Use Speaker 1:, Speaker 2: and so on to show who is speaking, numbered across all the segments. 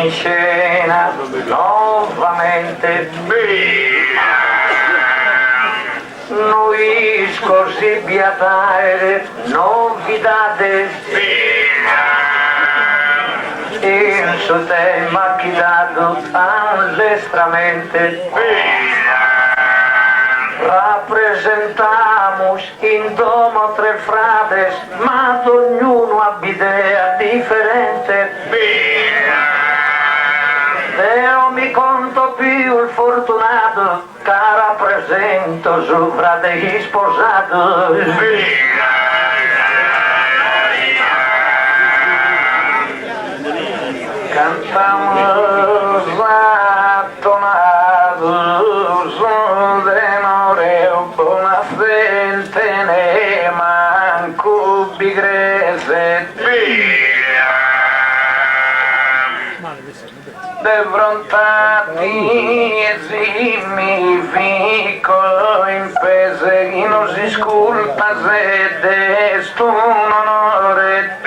Speaker 1: in scena nuovamente. Noi scorsi biatare novidades in su tema quitado ancestralmente. Rappresentamos in domo tre frades, ma ognuno ha idea differente. Io mi conto più il fortunato, che rappresento suo frate sposato. Cantamos attonados d'amore, buona fente ne manco bigrese. De brontati esimi fico in pese chi non si sculpa se desto un onore.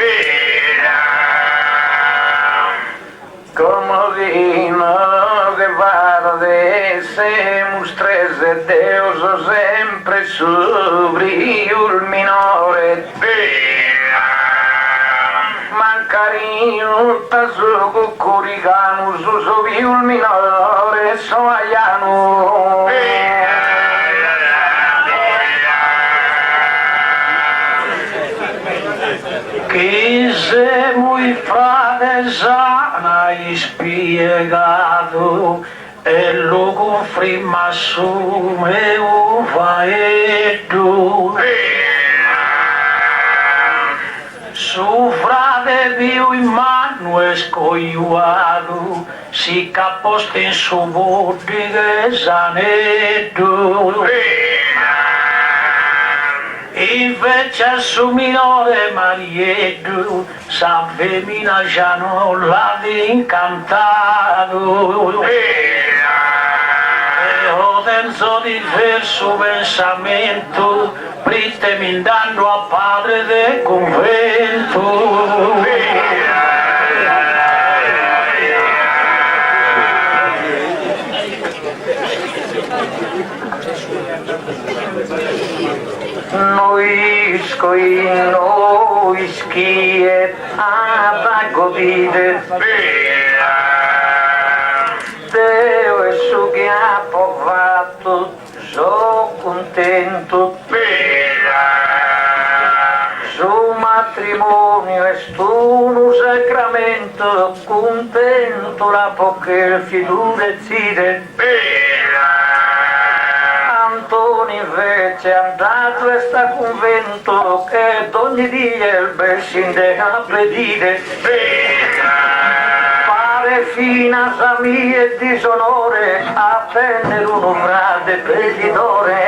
Speaker 1: Comodino che vade se mustrese Deus sempre subri il minore. Mancarino taso curigano su il minore soaiano. Che se muy fradesana spiegato e lo conferma su me ufaedo. Su frate più in mano è scogliuato, si caposta in su bottega sanetto. Invece a su minore Marietto, sa femmina già non l'aveva incantato. E ho penso di verso pensamento, pritemi andando a padre del convento. Noi schie ad godire Deo e su che ha provato so contento su matrimonio è un sacramento contento la poche figure zide. Antoni invece è andato e sta convento che ogni dia il bel scinde a predire. Pare fina sa mia e disonore a prendere uno frate preditore.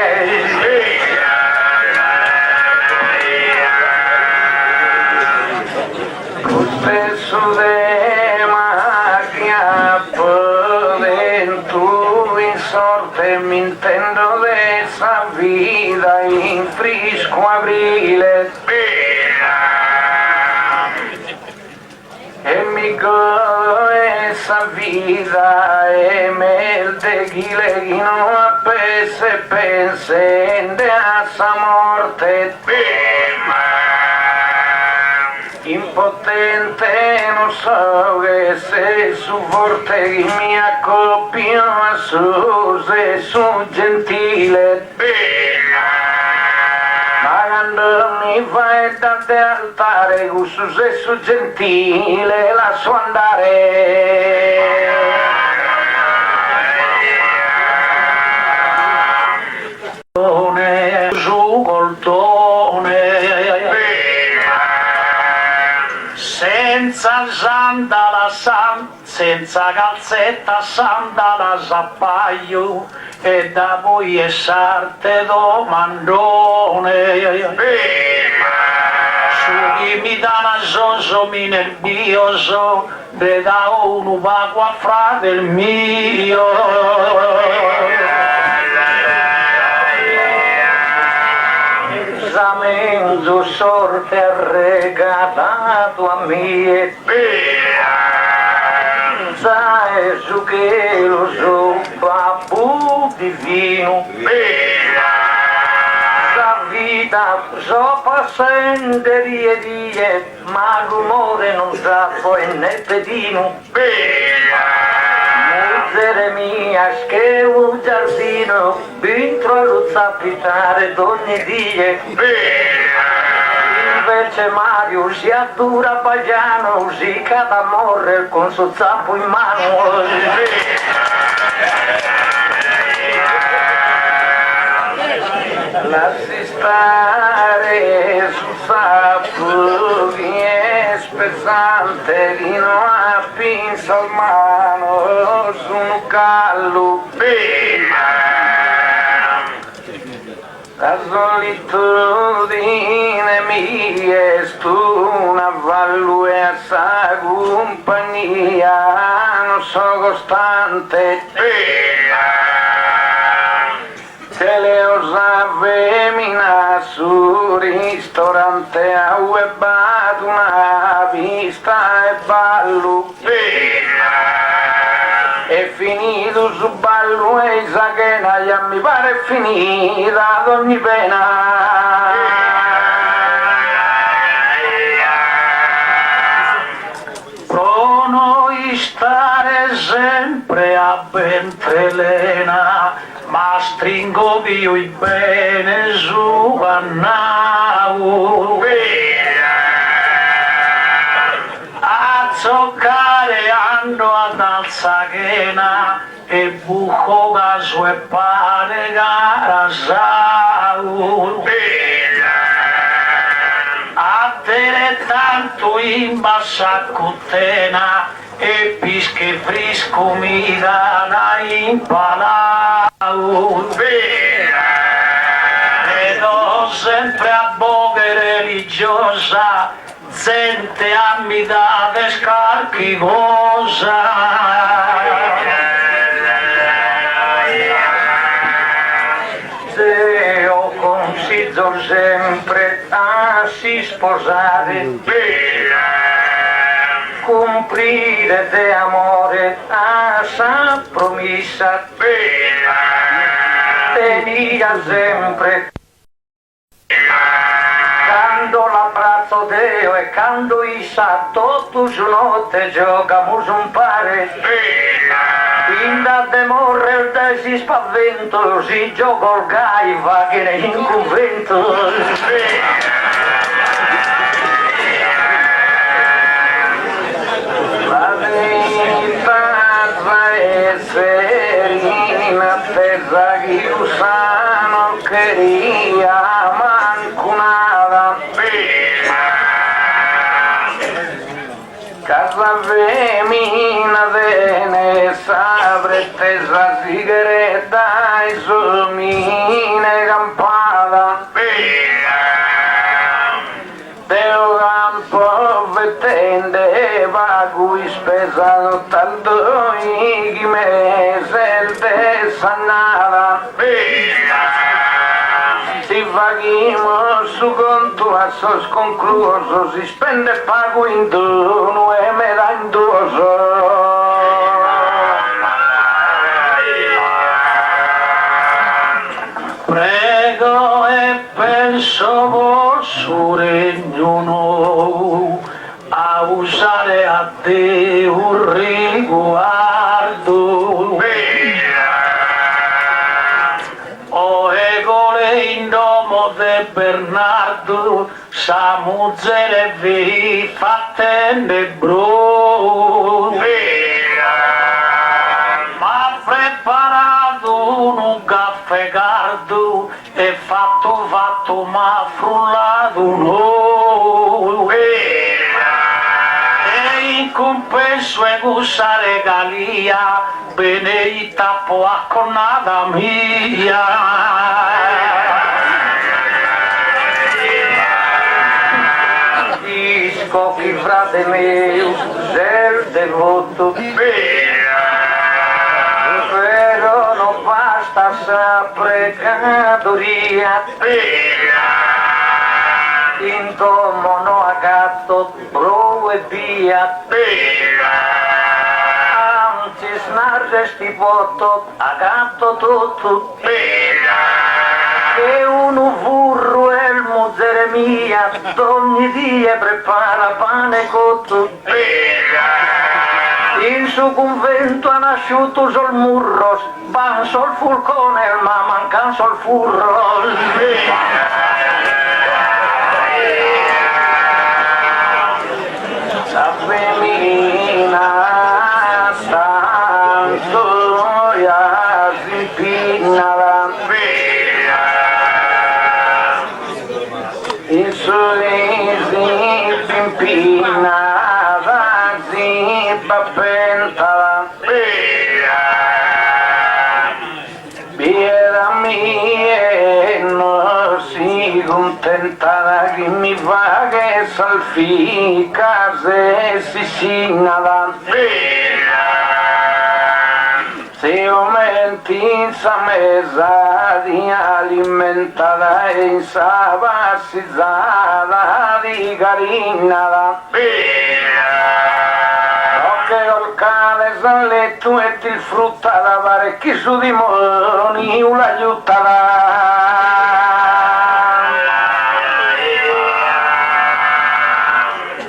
Speaker 1: Spesso tema chiappo dentro in sorte mi intendo dessa vita in frisco aprile e mi godo essa vita e melde chi le chi non appese pensende a sa morte. Impotente non so che se su forte chi mi accoppio a su se su gentile ma quando mi fai tante altare con su se su gentile lascio andare. Su coltone senza sandala senza calzetta sandala s'appaio e da voi è sarte domandone su chi mi dà una soso mi nervioso ve da uno vago a frate il mio. Esamento sorte ha regalato a me sai su che lo so, babbo divino. La vita so passende die, ma l'umore non sa poi né pedino. Miseria mia, che un giardino, dentro allo zappitare d'ogni die. Invece Mario si addura Bagliano, si cade a morrer con suo zappo in mano. Lasci stare sul sappo che è pesante, fino a pinza al mano su un callo. La solitudine mia è una vallu e a sa compagnia, non so costante. Se le osa femmina su ristorante a webbato una vista e ballo. È finito su ballo e sa che ya mi pare finita ad ogni pena. Pro noi stare sempre a Bentelena, ma stringo io il bene su Vannau. A zoccare hanno ad Alzaghena e buco caso e pane garasau. A te tanto in bassa cottena e pische frisco mi dà in palau. Vedo sempre a boghe religiosa, gente a mi dà de scarchi cosa. Se ho consiglio sempre a si sposare, cumplire de amore a sa promessa, tenere sempre quando l'abbraccio Deo e quando isa tutto su notte giocamos un pare. Inda de morrer de si spavento, si gioco il gaiva che ne in convento. La vita è serena, terra che usano queria mancunada. Casa femmina vene sabrete la sigaretta e sumine campada. Deo campo vettende cui spesato tanto i mese il desannata. Si fagimo su conto a sos concluso, si spende pago in dono e me da in doso. Prego e penso vostro regno no, a usare a te un riguardo. O egole in domo de Bernardo, sa muzzere vi fattene bro. Ma preparato un caffè gardo e fatto ma frullato no. E in compenso e gussa regalia beneita po acconnata mia. Scocchi frate mio, del devoto, però non basta sa precatoria, in domo no a gatto, bro e via, resti vuoto, agatto tutto. Che uno furro e il Geremia, ogni dia prepara pane cotto. Il suo convento ha nasciuto sul murro, van sul fulcone, ma mancan sul furro. La femmina tanto ya si pinala, in sorrisi pimpinava si papentala, biera mia non si contentava che mi fa che salfica se si signala. Se aumenti sa mesa di alimentata e in sa bassizzata di carinala. Che col cane s'ha letto e il frutta da parecchi su di moni l'aiutala.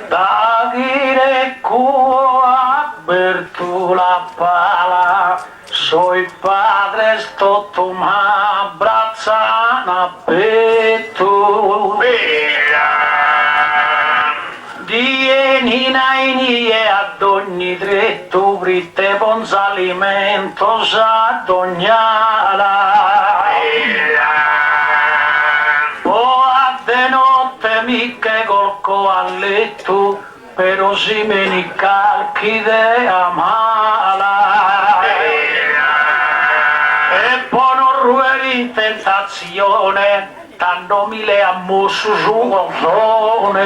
Speaker 1: Da dire cuo aperto la pala, soi padre sto tu m'abbrazzana petto. Die nina inie ad ogni dritto britte bonsalimento s'adognala. O a de notte miche col coalletto però si meni calchi de amala. E poi non rueri in tentazione tanto mi le ammosso su ozone.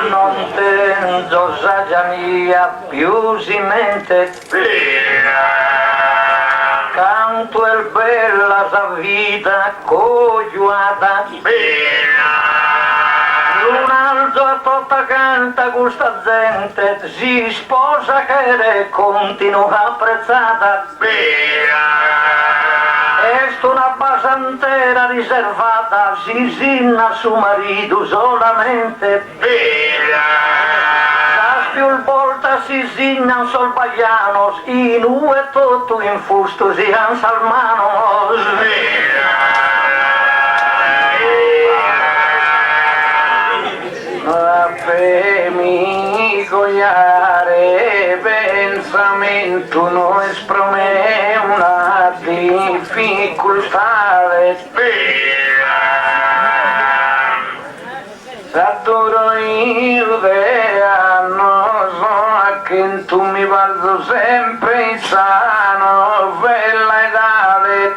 Speaker 1: Non tengo saggia mia più si mente, canto il bella sa vita cogliuata. Un alzo a tutta canta questa gente, si sposa che è continua apprezzata. Est una basantera riservata, si sinna su marito solamente. Las più volta si sinna sol baglianos, in u e tutto in fusto si ansalmanos. La femi cogliare pensamento non esprime una difficoltà. S'adduro io de anno so che tu mi valgo sempre sano, bella edale.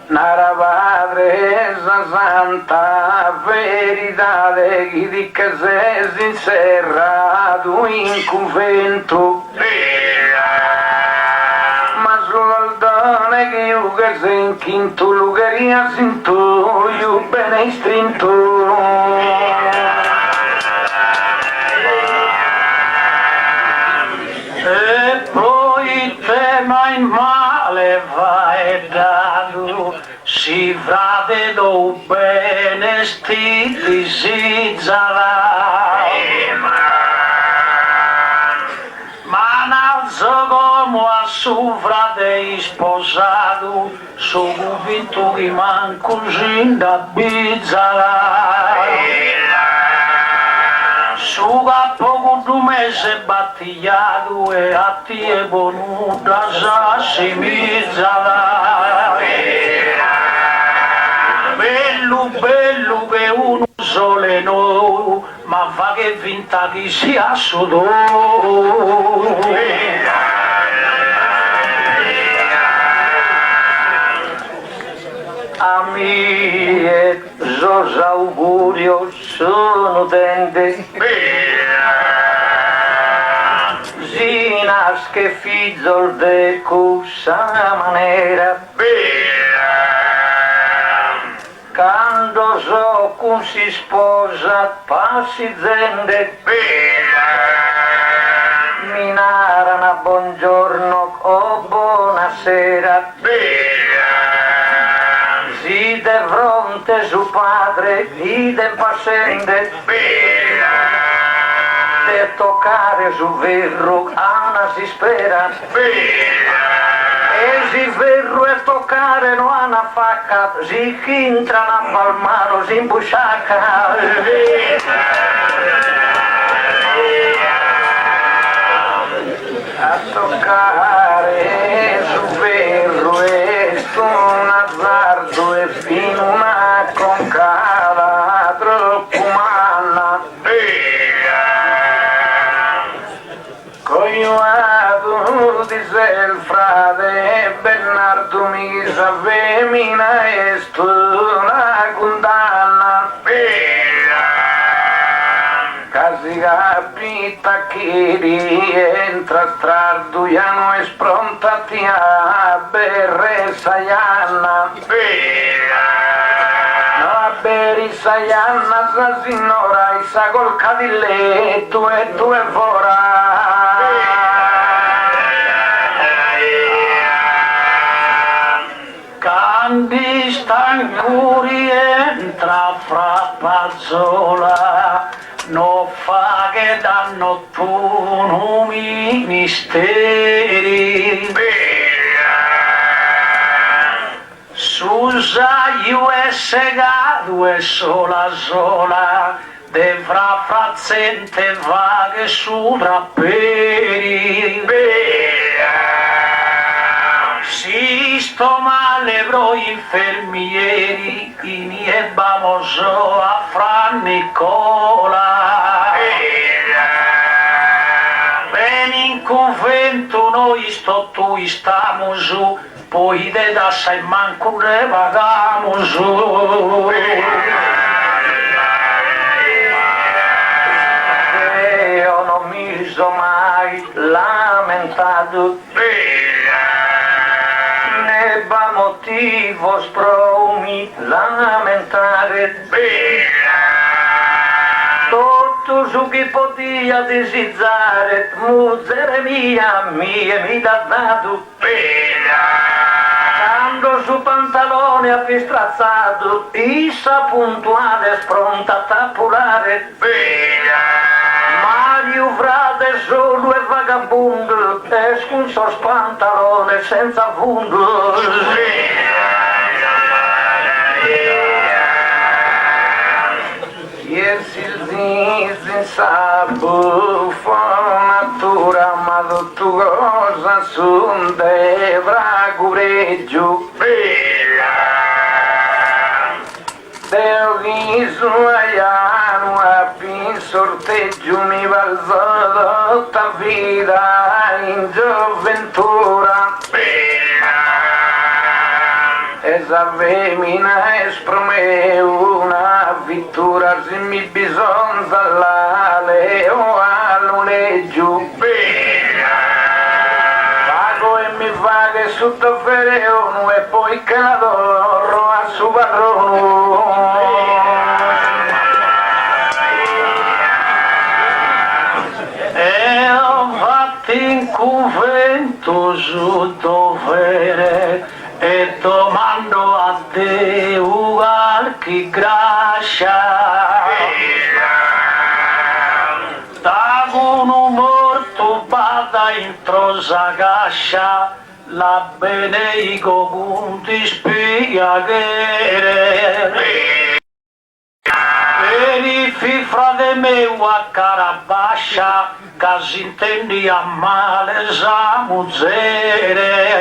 Speaker 1: Nara padre santa verità chi dica se sincerrato in convento. Ma sul dono che io che sei in quinto lugaria sinto io bene strinto. E poi te mai male vai dato, si frate do bene stiti si zara. Ma n'alzo come a suo frate sposato, so convinto che manco si da bizzara. Su capo con 2 mesi battigliato e a ti è venuta sassimizzata. Bello, bello che uno sole no, ma fa che vinta chi sia solo. A mie Zosa augurio sono tende, Zinas che fizzol de questa maniera, quando sposò, con si sposa, passi zende, minarana, buongiorno, oh buonasera, si de fronte su padre, ide passende, de toccare su verro, Anna si spera, e si verro e toccare no Anna facca, si intrana a palmano, si imbusciacca, a toccare su verro e sto un azzardo e fino una concala troppo manna. Cogliuato di il frate Bernardo mi sa femmina e sto una condanna. Casi capita che rientra strarduiano e sprontati a berre saianna. No beri saianna sa signora e sa col cadilletto e tu e fora. Candi stancuri entra fra pazzola, no fa che danno tu ministeri. Susa io e segado e sola sola, devra frazzente vaghe su drapperi. Si sto male bro infermieri, ini e bamoso a Fra Nicola. Ben in convento noi sto tu stiamo su, poi de da sai manco ne vagamo su. Io non mi sono mai lamentato, ne va motivo sproni lamentare. Tutto su chi potia desiderare, muzzere mia mi dà dato. Quando su pantalone appistrazzato, issa puntuale sprontata a pulare. Mario frate solo e vagabondo, escunso spantalone senza fondo. Senza buffonatura, ma tu cosa sunde vragureggio. Del viso aiano a fin sorteggio mi valso tutta vita in gioventura. Esa femmina esprime una vittura, se mi bisogna dall'ale o all'uneggio. Pago e mi fa che sotto fereono e poi che la dorro a su barrono. E ho fatto in convento su dovere, e domando a te qualche grazia. Da uno morto vada in trosa gascia, la beneigo con ti spiegare. Veni fifra de meu a carabascia, che si intendi a male sa muzzere.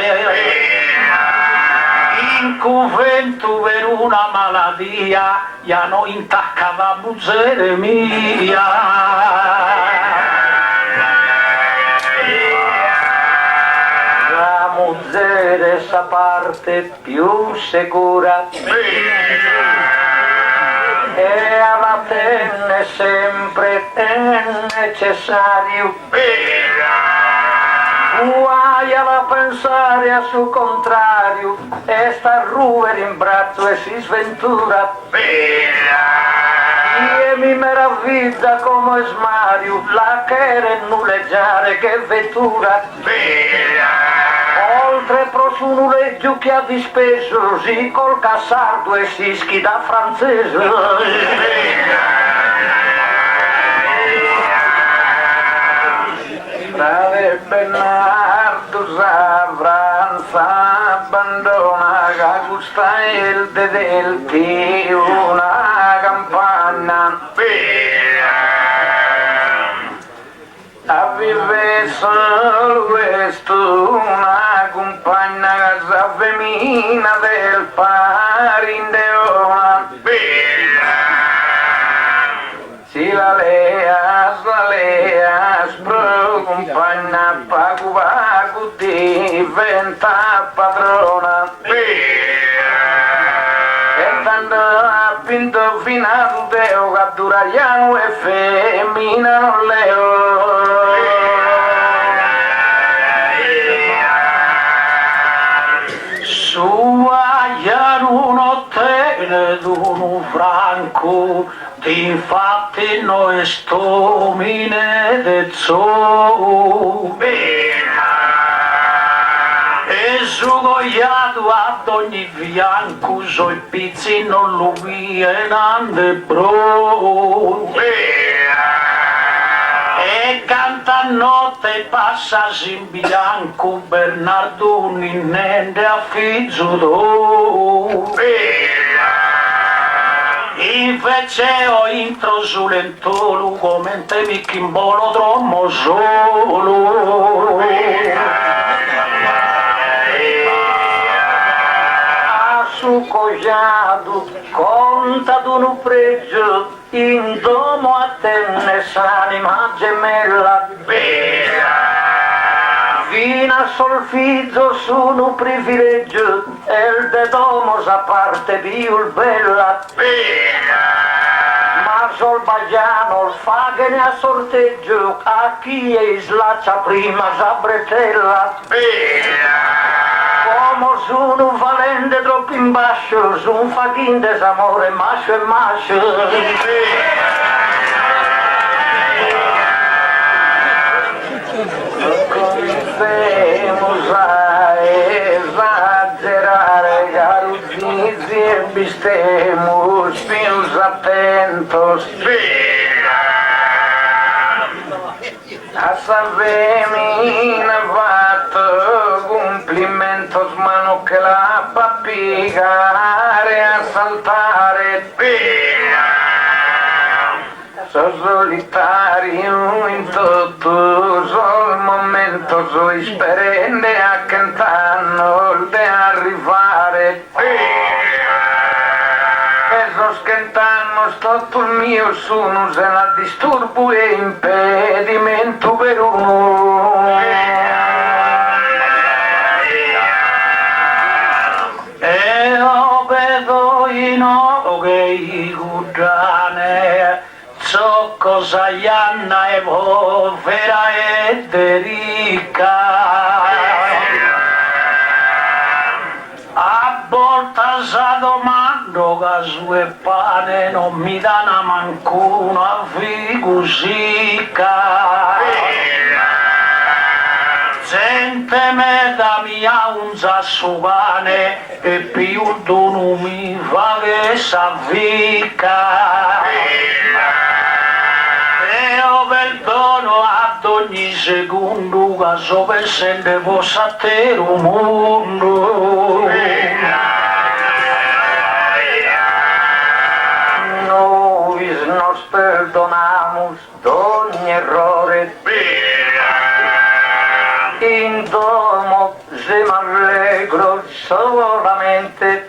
Speaker 1: In convento per una maladia, ya no intaccava muzzere mia. La muzzere sa parte più sicura, e alla tenne sempre è necessario. mai a pensare a su contrario, esta ruer in braccio e si sventura. E mi meraviglia come smario, la che nulleggiare che vettura. Oltre pro su nuleggio che ha dispeso, si col cassardo e si schida francese. Tale Bernardo Savranza abbandona che gusta il del una campagna a vive solo questo una compagna casa femmina del parindeona. Si la leas, pro compagna, pagu diventa padrona. E tanto ha vinto fino a Deo, catturagliano e femmina non leo. Suaiano notte d'un franco, difatti noi stomine de zoo. E sugoiato ad ogni fianco, soi pizzi non lo vienande bro. E canta notte passa in bianco, Bernardo ninnende a figlio do. Invece ho intro sull'entolo, come te mi chimbolo troppo solo. A su cogliato, conta d'un pregio, in domo a tenne s'anima gemella. Fino a solfizzo sono privilegio, e il de domo sa parte più bella. Ma sol bagiano fa che ne a sorteggio, a chi è slaccia prima sa bretella. Come sono valente troppo in basso, son fachin desamore, mascio e mascio. Cominciamo a esagerare, caruzzi e bistemos più attentos. A sa femmina fatto complimentos, mano che la fa piegare a saltare. So solitario in tutto, sol momento, so sperende a cantano de arrivare. E so scantano tutto il mio sono, se la disturbo e impedimento per uno. E lo vedo in ogni gudane, so cosa Ianna e povera e ricca. A volte sa domando che sue pane non mi danno manco una figusicca. Gente me da mia unza su pane e più non mi fa che s'avvica. Perdono ad ogni secondo che so pensando possa ter un mondo. Noi nos perdonamos d'ogni errore, in domo se m'allegro solamente.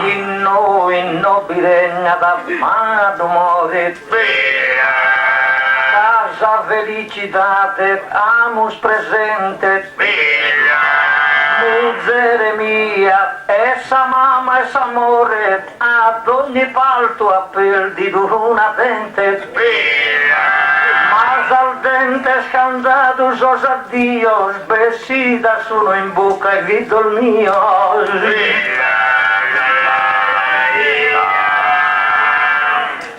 Speaker 1: In noi non bisogna da mano more. Casa felicitate, amus presente. Mugere mia, essa mamma, essa amore, ad ogni palto ha perduto una dente. Ma al dente gente scandado sos addios, besida sono in bocca e vedo il mio.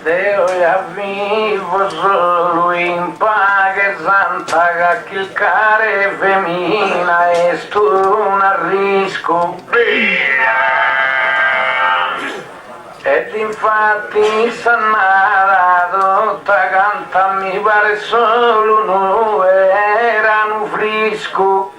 Speaker 1: Deo ya vivo solo in paga santa che il care femina e sto un arrisco. Ed infatti Sannara tutta canta mi pare solo no erano frisco.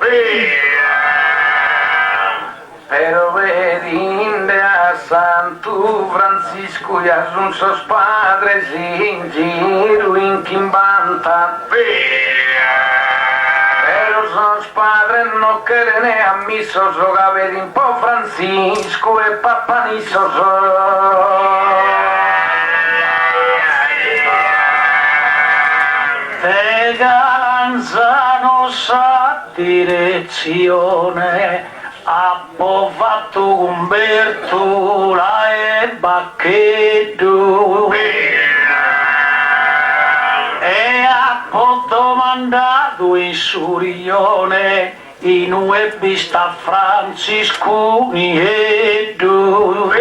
Speaker 1: Però vedi a Santo Francisco e a son sos padres in giro in Chimbanta. Però sos padres non che ne ammisso so che vedi un po' Francisco e Papa Nisso te ganzano sa direzione approvato Umberto e Bacchetto e ha domandato in Surione in web sta Francisco Nieddu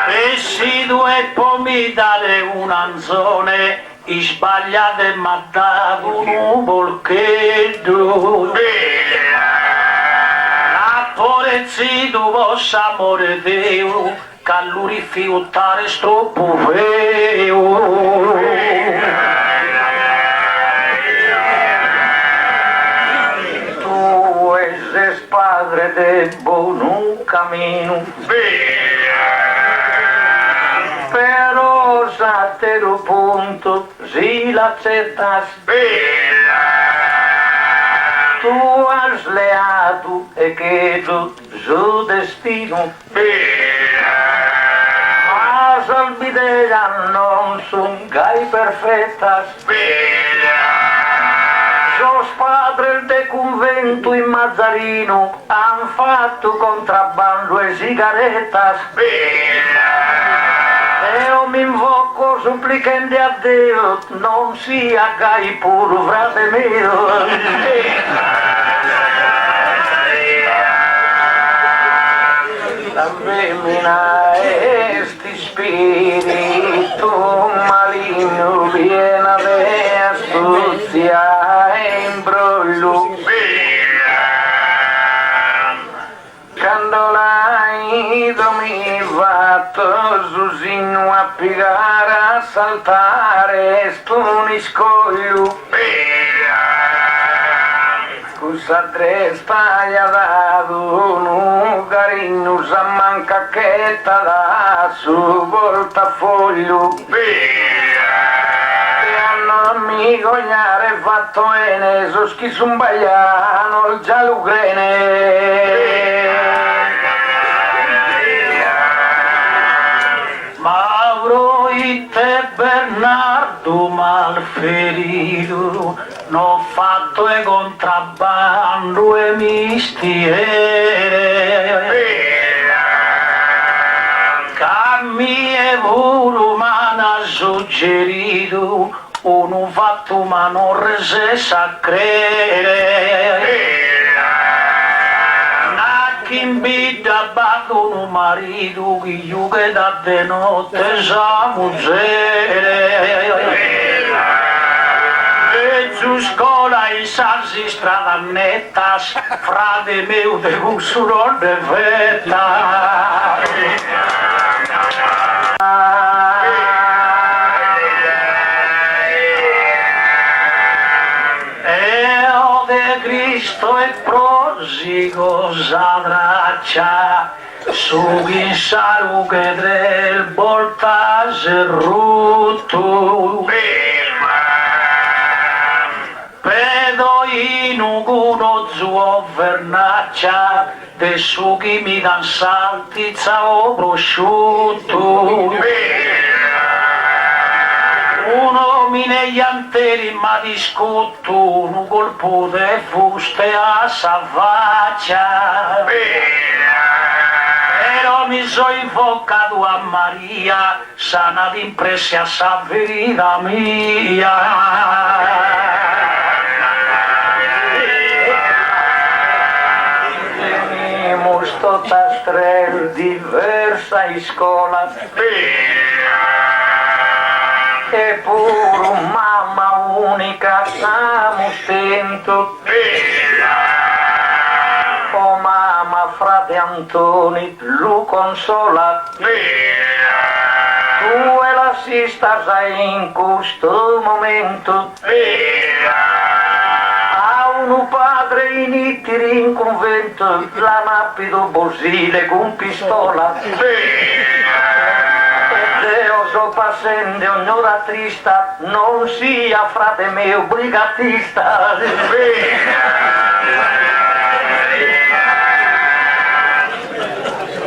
Speaker 1: e si due pomidare un'anzone sbagliate ma dato un volchetto Porezzido vostro amore Dio, che lui rifiutare troppo vero. Tu eres padre de buon cammino, però satero punto, si l'accettas. Tu has leado e quedo su destino. Mas olvidera non son gai perfettas. Sos padres de convento in Mazzarino han fatto contrabbando e sigarettas. Io mi invoco supplicando a Dio non sia gai puro frate mio. La femmina è sti spirito maligno piena di astuzia e imbroglio. Quando l'hai mi fatto susino a piegare a saltare sto niscoglio. Cosa dresta gli ha dato un carino sa manca che t'ha dato su portafoglio. E hanno mi cogliare fatto ene so schizo un baiano il giallugrene. Mauro e te Bernardo malferito n'ho fatto e contrabbando e mistiere cammi e vuru ma n'ha suggerito uno fatto ma non rese sa credere in vita batto un marito che io che da de notte sa muggere e su scuola i salsi strada netta frate meu de gusto non de fetta Cristo e prosigo zadraccia su in salughe del voltage rutto pedo in uno zuo vernaccia de su chi mi dan salti ciao prosciutto uno negli anteri ma discutto un colpo de fuste a savaccia però
Speaker 2: mi so invocato a Maria, sana d'impressia sa verità mia.
Speaker 1: Tenimus tota strel diversa in scuola e pure mamma unica siamo stento. Oh mamma, frate Antoni, lo consola. Tu e l'assistas in questo momento. A un padre in Ittiri in convento, la nappido Bosile con pistola. Io so passende ognora trista, non sia frate mio brigatista.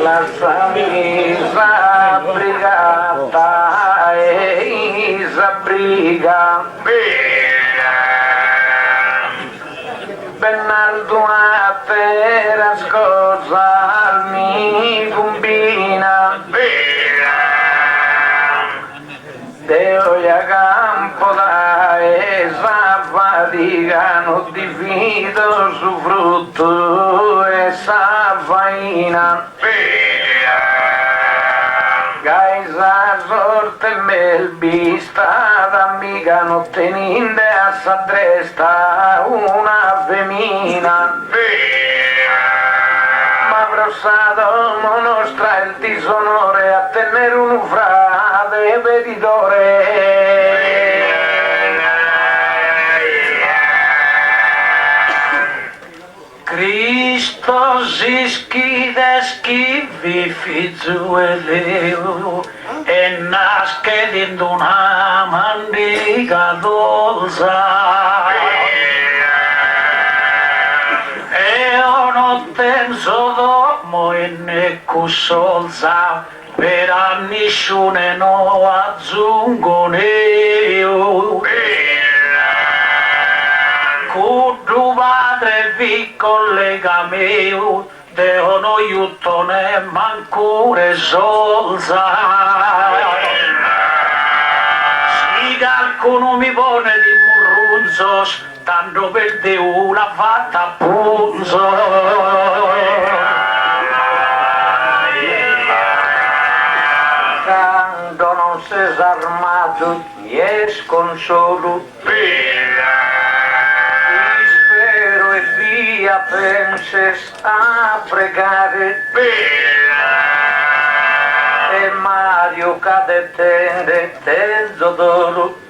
Speaker 1: La samisa brigata e isa briga Bernardo a per scosa mi combina Deo ya campo da esa fatigano divido su frutto esa faina Gaisa sorte melbista d'amica non teninde a sa dresta una femina ma brossato monostra il disonore a tenere un frate veditore
Speaker 2: Christos iskides ki vifizueleu e nasce dentro una mandiga dolza e non tenso domo e ne cusolza per a nessuno no aggiungo neo Cudu padre vi collega mio, deo no aiuto ne mancure solza. Si qualcuno mi pone di murrunzos, tanto per Deo la fatta punzo.
Speaker 1: Quando non sei armato, escono solo. Via penses a pregare e Mario cade tende terzo d'oro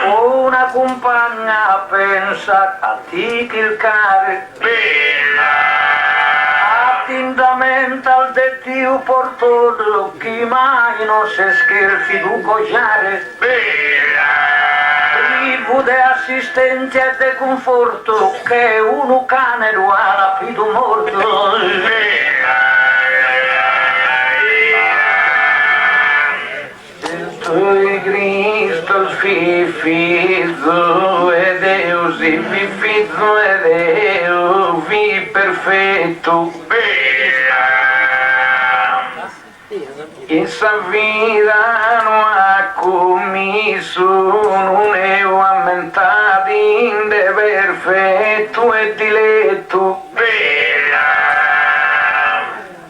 Speaker 1: una compagna pensa a ti chilcare attentamente al dettio portone chi mai non si scherzi du cogliare de assistenti e de conforto che uno cane lo ha rapido morto il tuo Cristo fifizzo e Deus fifizzo e Deus vi perfetto essa vida non ha commisso non è aumentata in de perfetto e diletto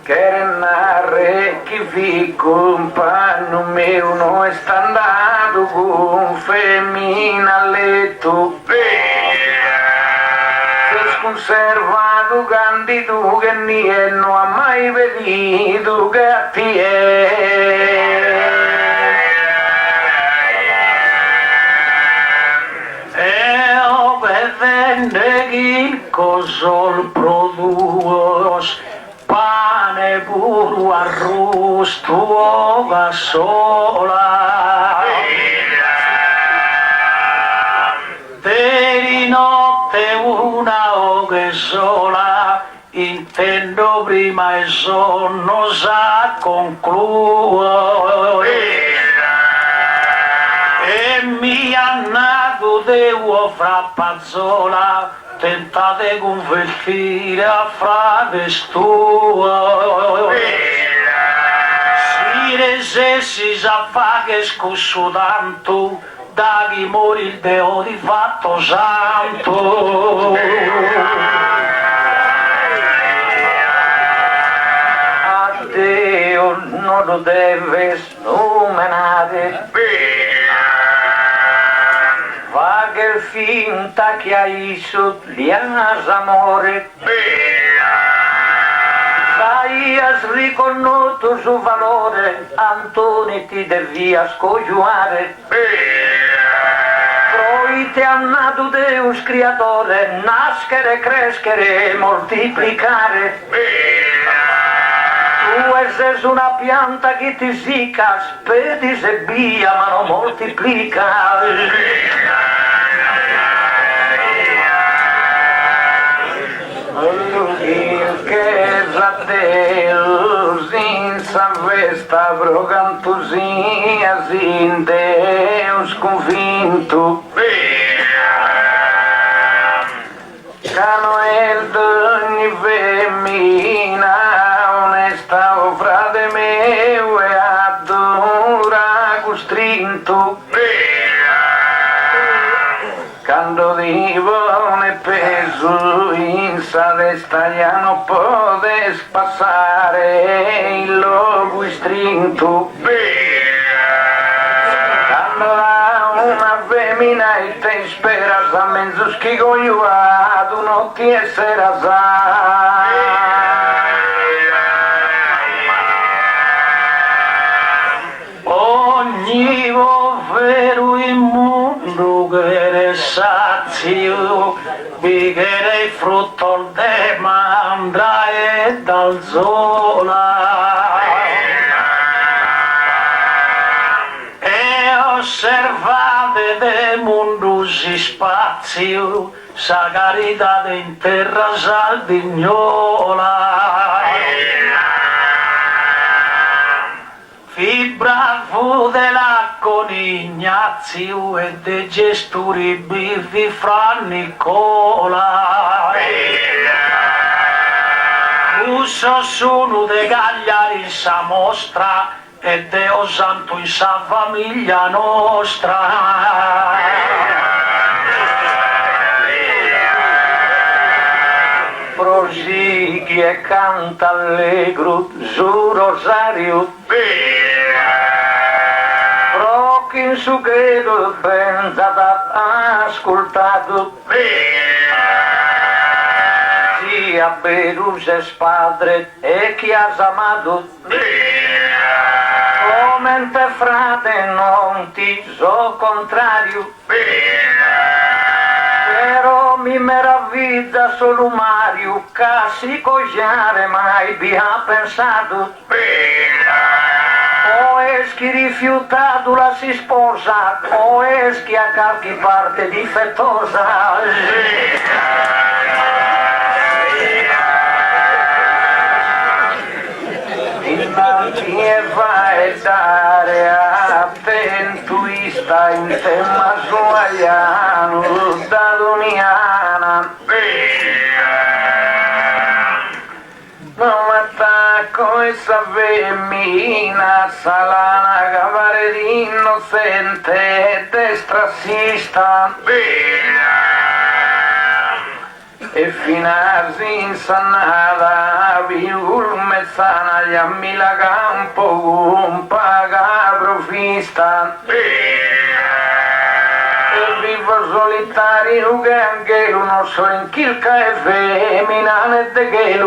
Speaker 1: che narre chi vi compagno mio non è andato con femmina a letto conservato candido che nie non ha mai veduto che a ti
Speaker 2: e obedende chi cosol produos pane puro arrosto uova sola di notte una oche sola intendo prima il sonno sa concluo e mi ha nato devo fra pazzola tenta de convertire a frate tuo. Se si sa fa che scusso tanto da chi morì il deo di fatto santo.
Speaker 1: A Dio non lo deve nominare, va che finta che hai su lias amore. Hai riconosciuto il suo valore, Antoni ti devi scogliare. Poi ti ha nato Deus creatore, nascere, crescere e moltiplicare. Tu sei una pianta che ti sica, spedi se via ma non moltiplica. Che Deus senza questa brocantusia sin Deus convinto cano el d'ogni femmina onesta o frate meu e adora costrinto quando divo ne peso in sa destra ya no podes passare il logo strinto quando una femmina e te speras a mezzo schigogliato non ti essere
Speaker 2: ogni vero immondo che è sazio bighere frutto de mandra e dal zola e osservate de mondo si spazio sa carità in terra saldignola fibra fu della conignazio e de gesturi birri fra Nicola uso sono de Cagliari in sa mostra e Deo santo in sa famiglia nostra
Speaker 1: prosighi e canta allegro su rosario in su credo pensa ascoltato sia Beruse padre e chi ha amato come te frate non ti so contrario però mi meraviglia solo Mario casi cogliare mai vi ha pensato o eschi rifiutato la si sposa o eschi a qualche parte difettosa innanzi e vai dare attentuista in tema suaiano da Doniana non attacco essa femmina salana cavare di innocente destrassista e finarsi insannata viul mezzana gli ammila campo un paga profista vivo solitario che anche non so in chilca e femmina né de che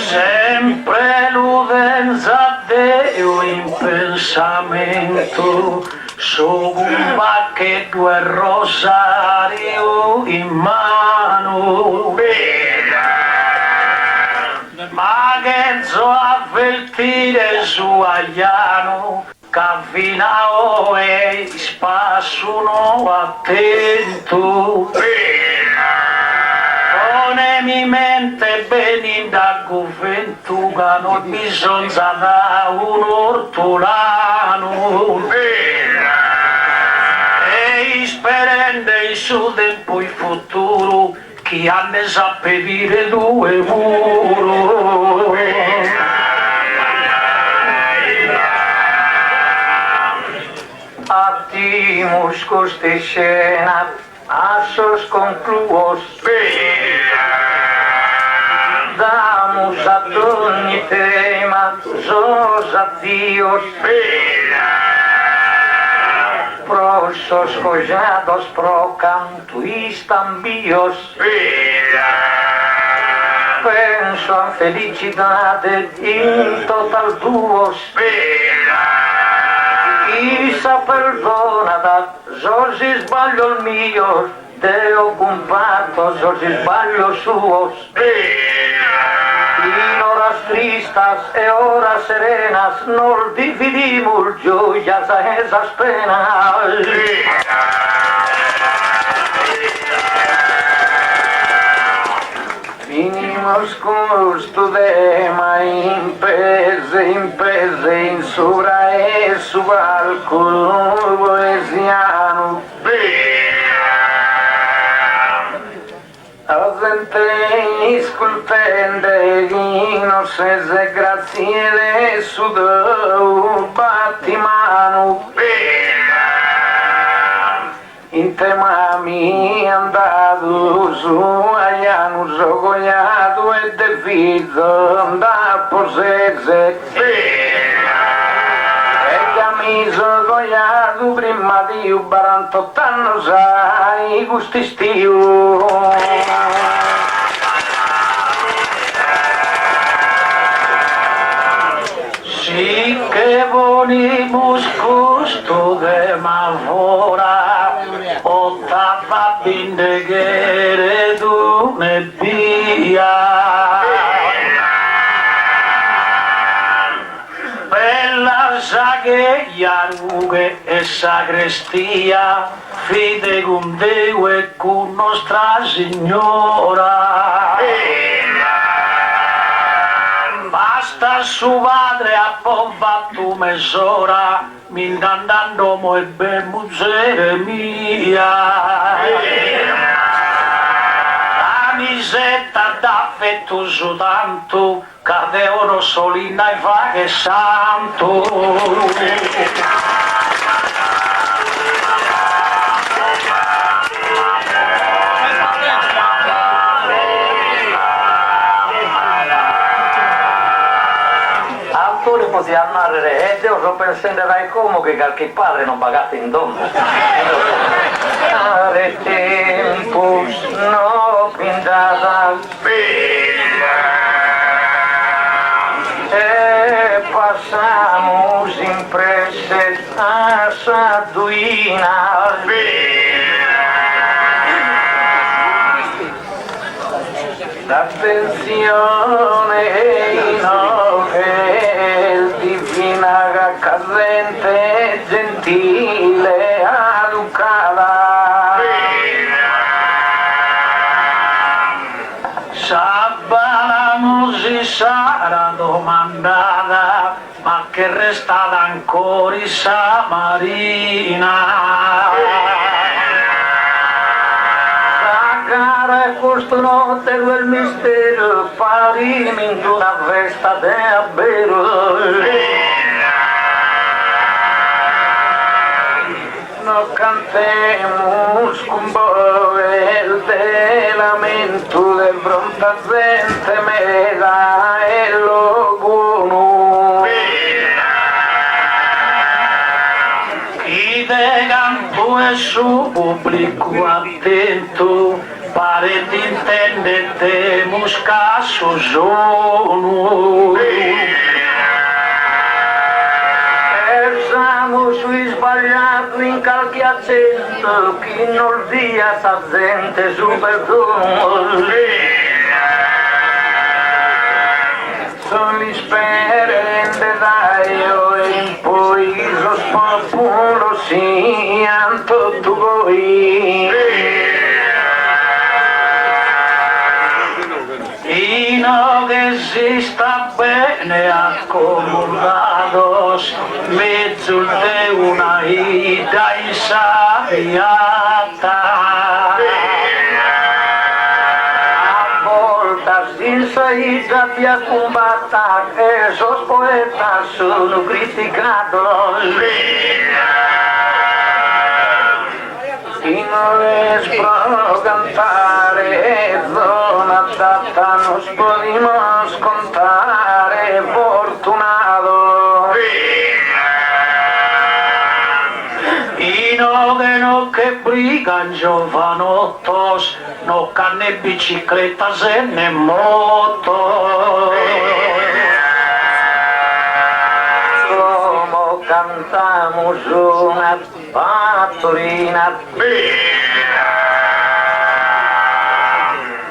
Speaker 2: sempre l'udenza Deo in pensamento su un bacchetto e rosario in mano ma che so avvertire su agliano camminao e spassuno attento non mi mente bene da gioventù che non bisogna da un ortolano sperende sul tempo il futuro, chi ha ne sape dire due muro.
Speaker 1: Attimus coste scena, assos concluos, damus ad ogni tema, sos addios, prosos cojados pro cantuistam bios, penso a felicidade in total duos, Isa perdonada, Jorge sbaglio il mio, Deo comparto, Jorge sbaglio suos. In horas tristas e horas serenas, nos dividimos joyas a esas penas. Vinimos custo de ma impese, in sura e subalcul poesiano. Ausente iscultende innocese grazie su de battimano. In tema mi andado su aianu zogoiado e devido da posese e camiso goiado prima di un 48 anni sai gusti stiu.
Speaker 2: Sì che vonimus gusto de mavora, ottava bindeghere d'une via. Bella saghe, iarughe e sagrestia, fide con Deo e con Nostra Signora. Basta su padre a pompa tu mesora, mi andando mo e ben muzere mia. La misetta d'affetto su tanto, cade oro solina e va che santo.
Speaker 1: Antoni poteva andare e Dio so penserai come che qualche padre non pagate in dono. Are tempus no pindada e passamos impresse a Saduina. L'attenzione in divina cadente gentile educata
Speaker 2: Sabbalamos si sarà domandata, ma che resta ancora sa Marina.
Speaker 1: Questo notte quel mistero parimento una festa de abbero no cantemos con boel de lamento del pronta gente me da el loguno
Speaker 2: chi de canto e su pubblico attento pare di intendete muscasso sono.
Speaker 1: Siamo sui sbagliati in qualche accento, chi non dia sa gente su perdono. Sono sperende dai e poi lo spapolo siano tutti voi.
Speaker 2: In fino che si sta bene accomodados mezzo de una ida insabiata.
Speaker 1: A voltas insaída via combata esos poetas sono criticados. Y no es pro cantare, zona data nos podemos contare, fortunado.
Speaker 2: I no che brigan giovanottos, no canne bicicletas e ne moto.
Speaker 1: Como cantamos una pastorina,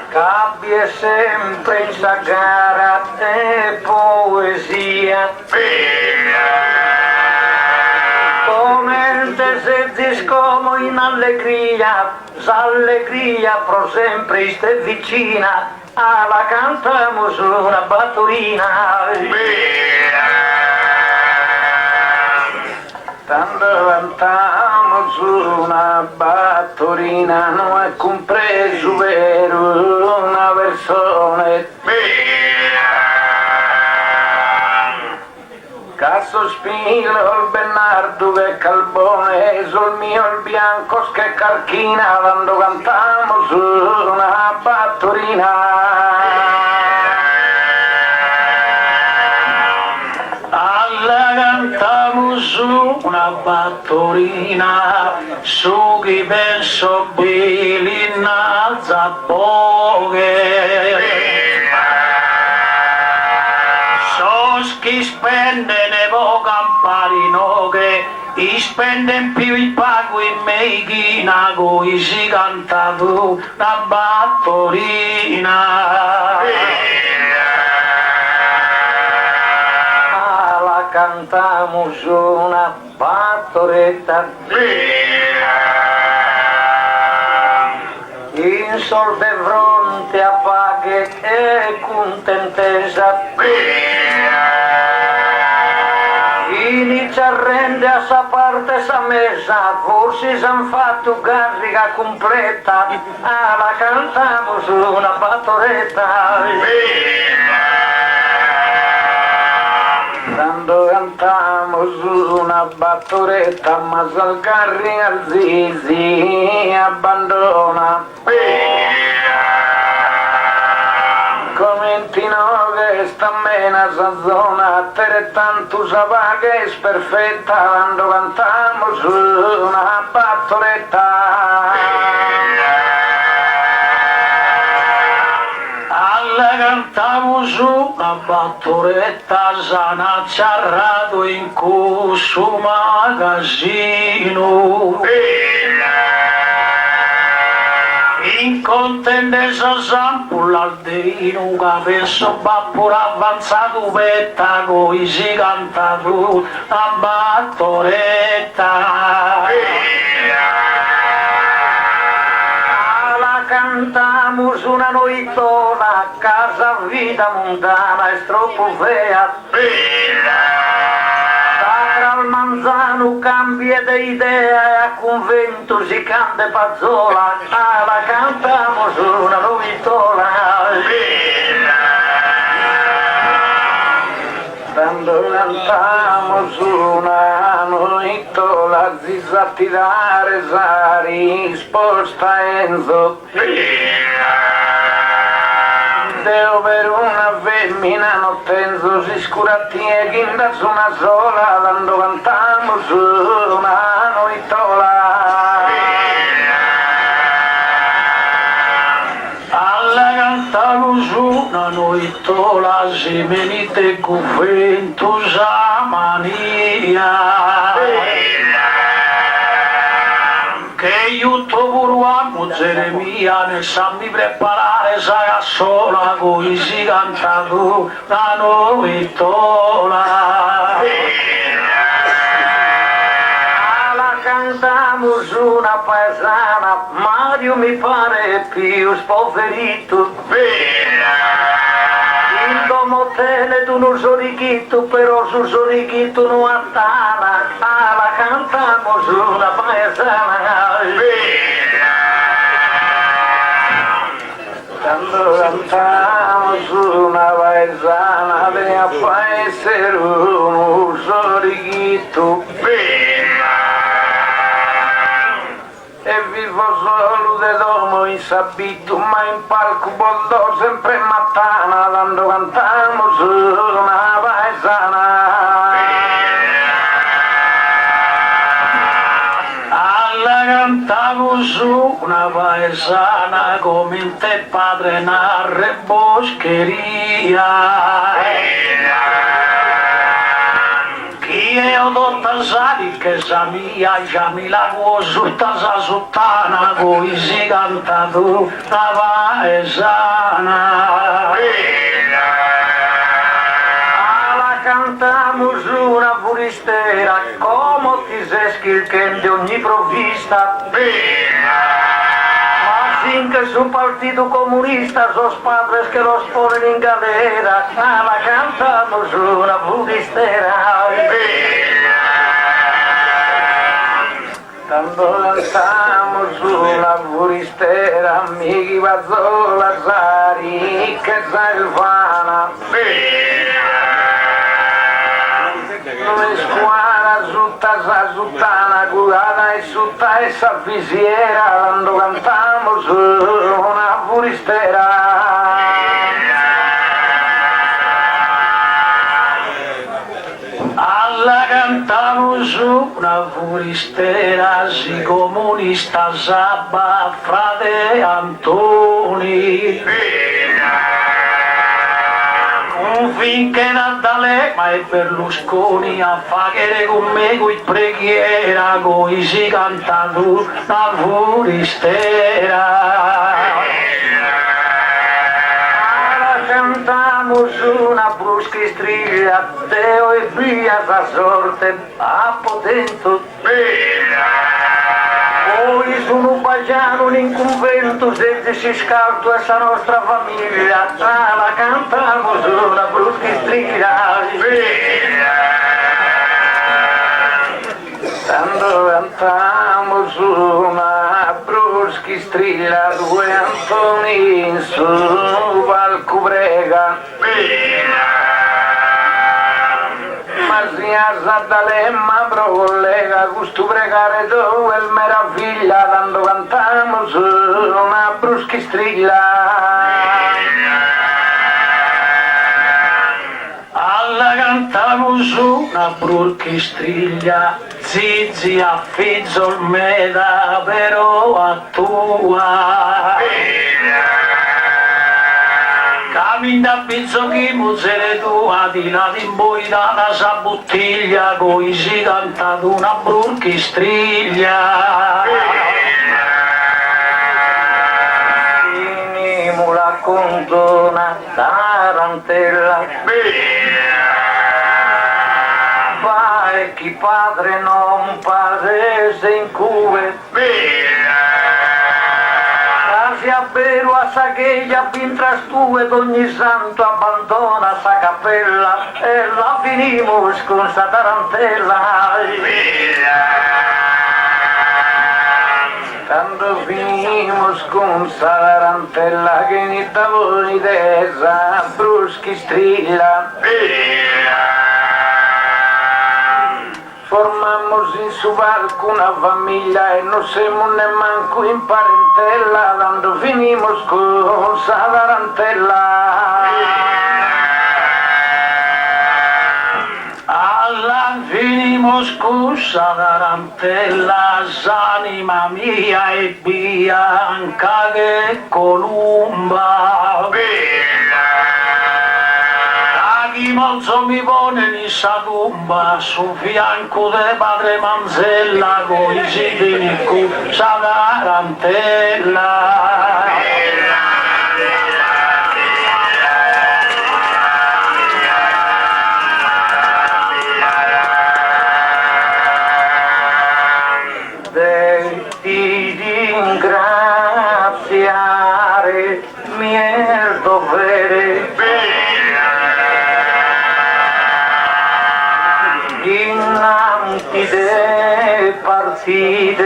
Speaker 1: cambie sempre in sagara e poesia. Come il desertis como in allegria, s'allegria pro sempre ste vicina, alla cantamos una battorina. Tanto cantamos una battorina, non è compreso vero una versione. Caso spino il Bernardo che Calbone, sul mio il Bianco che Carchina, quando cantamos una battorina.
Speaker 2: Alla cantamos una battorina, su chi penso bilina zappoghe. Sos chi spende ne vo camparinoche, i spenden più i pago in meichina, coi si canta tu una battorina.
Speaker 1: La cantamos una battoretta. In sol de fronte a paghe e contentesa. Inizia a rende a sa parte sa mesa, forse s'han fatto carica completa, la cantamos una battoretta. Quando cantamos una battoretta, ma sal carri al zizi abbandona. Commentino che sta mena sa zona, tere tanto sa paga è perfetta, quando cantamos una battoretta.
Speaker 2: Alla cantamos una battoretta, sana ciarrato in questo magazzino. In contendesa Sampullardino, che penso va pure avanzato petta, coi si canta tu la battoretta.
Speaker 1: La cantamos una noitola, a casa vita montana è troppo fea. Tra il manzano cambia di idea e a convento si canta pazzola, la cantamos una novitola. Quando cantamos una novitola, zizza tirare sa risposta Enzo. Deo per una femmina non penso si scurati e chinda su una sola, quando cantamos una novitola.
Speaker 2: Alla cantamos una novitola, se venite conventus a mania. Che io trovo Geremia, ne sammi preparare, sai a sola, coi si canta tu la novitola.
Speaker 1: La cantamos una paesana, Mario mi pare più spoferito. un sorichito, però su sorichito non attana, la cantamos una paesana. Quando cantamos una paesana, viene a paesere un sorichito. E vivo solo de domo insabito, ma in palco boldò sempre mattana, quando cantamos una paesana.
Speaker 2: Alla cantamos una paesana, come in te padre narre boscheria. Io dotta sali che sa mia, già mi la guosutta sa sottana, coi si canta tu la paesana.
Speaker 1: La cantamos una furistera, come ti sei schirchen di ogni provvista. Finché su partito comunista sos padres che los ponen in galera, la cantamos una furistera. Quando cantamos una furistera, mi vazzo la Zari che salvana. Noi squadra sutta sa suttana, curata e sutta essa fisiera, quando cantamos una furistera.
Speaker 2: Alla cantamos una furistera, si comunista sabba frate Antoni. Finché D'Alema e Berlusconi a fare con me coi preghiera, coi si canta tu la furistera.
Speaker 1: Cantamos una brusca strilla, Teo e via sa sorte a potento. Poi sono bagiano in convento, se si scalto questa nostra famiglia, la cantamos una brusca strilla. Quando cantamos una brusca strilla, due Antoni in su palco prega. Ma si alza D'Alema pro collega, gusto pregare tu el meraviglia, quando cantamos una brusca strilla.
Speaker 2: Alla cantamos una brusca strilla, zizi a fizzol meda però a tua. Camina pizzo chi muzzere tua, di là di imboidata sa bottiglia, coi si canta una brusca striglia.
Speaker 1: Finimula con una tarantella. Vai chi padre non parese in cube. Sia vero a sa che gli appintras tu ed ogni santo abbandona sa cappella e la finimos con sa tarantella. Quando finimos con sa tarantella che ni tavoli desa bruschi strilla. Formamos in su barco una famiglia e non siamo nemanco in parentela, quando finimos con sa tarantella.
Speaker 2: Alla finimos con sa tarantella, s'anima mia è bianca che colomba. Chi molto mi pone in sa tomba, su fianco de padre Manzella, coi sidini con sa tarantella.
Speaker 1: Devi ringraziare, mi è dovere. partite